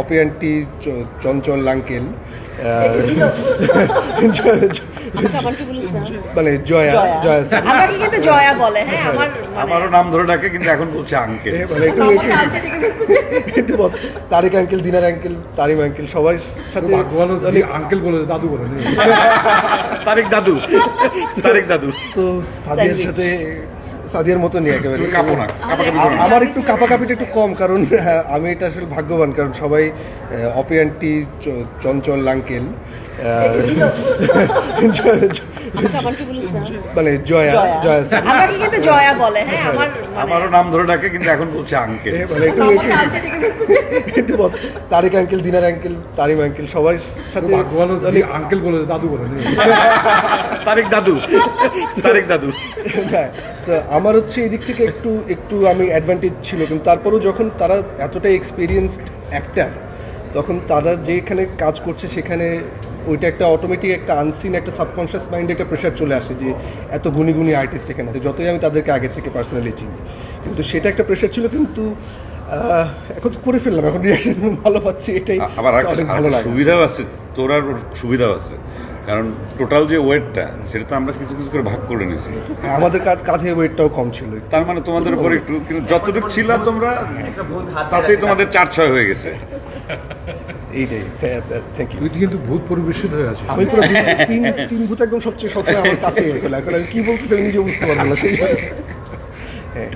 অপি aunty, চঞ্চল uncle, মানে Jaya Jaya sir. আমাকে কিন্তু জয়া বলে, হ্যাঁ আমার আমারও নাম ধরে ডাকে, কিন্তু এখন বলছে আঙ্কেল। মানে একটু তারিক আঙ্কেল, দিনার আঙ্কেল, তারিম আঙ্কেল, সবার সাথে আঙ্কেল বলে দাদু বলে তারিক দাদু, তারিক দাদু। তো সাদিয়ার সাথে সাদিয়ার মতনই একেবারে। আমার একটু কাপাকাপিটা একটু কম, কারণ আমি এটা আসলে ভাগ্যবান, কারণ সবাই অপি আন্টি, চঞ্চল আঙ্কেল, মানে জয়া জয়া স্যার। আমাকে কিন্তু জয়া বলে, হ্যাঁ আমার আমারও নাম ধরে ডাকে, কিন্তু এখন বলছে আঙ্কেল। মানে একটু তারিক আঙ্কেল, দিনার আঙ্কেল, তারিম আঙ্কেল, সবার সাথে আঙ্কেল বলে দাদু বলে তারিক দাদু, তারিক দাদু। হ্যাঁ, তো আমার হচ্ছে এই দিক থেকে একটু একটু আমি অ্যাডভান্টেজ ছিল, কিন্তু তারপরেও যখন তারা এতটাই এক্সপিরিয়েন্সড অ্যাক্টার, তখন তারা যেখানে কাজ করছে সেখানে ওইটা একটা অটোমেটিক একটা আনসিন একটা সাবকনশিয়াস মাইন্ডে একটা প্রেশার চলে আসে যে এত গুণী গুণী আর্টিস্ট এখানে আছে, যতই আমি তাদেরকে আগে থেকে পার্সোনালি চিনি, কিন্তু সেটা একটা প্রেশার ছিল। কিন্তু এখন তো করে ফেললাম, এখন রিয়াকশন ভালো পাচ্ছি, এটাই আবার অনেক ভালো লাগে। সুবিধাও আছে, তোর আর ওর সুবিধাও আছে, কারণ টোটাল যে ওয়েটটা সেটা তো আমরা কিছু কিছু করে ভাগ করে নিয়েছি। আমাদের কাঁধে ওয়েটটাও কম ছিল, তার মানে তোমাদের উপর একটু, কিন্তু যতটুকু ছিল তোমরা তাতেই তোমাদের 4-6 হয়ে গেছে। এইটাই, থ্যাংক ইউ। তুই কিন্তু ভূত পরিবেশিত হয়ে আছিস। আমি পুরো তিন ভূত একদম সবচেয়ে সবসময় আমার কাছে এখন আমি কি বলতেছি আমি নিজে বুঝতে পারবো না সেই। হ্যাঁ।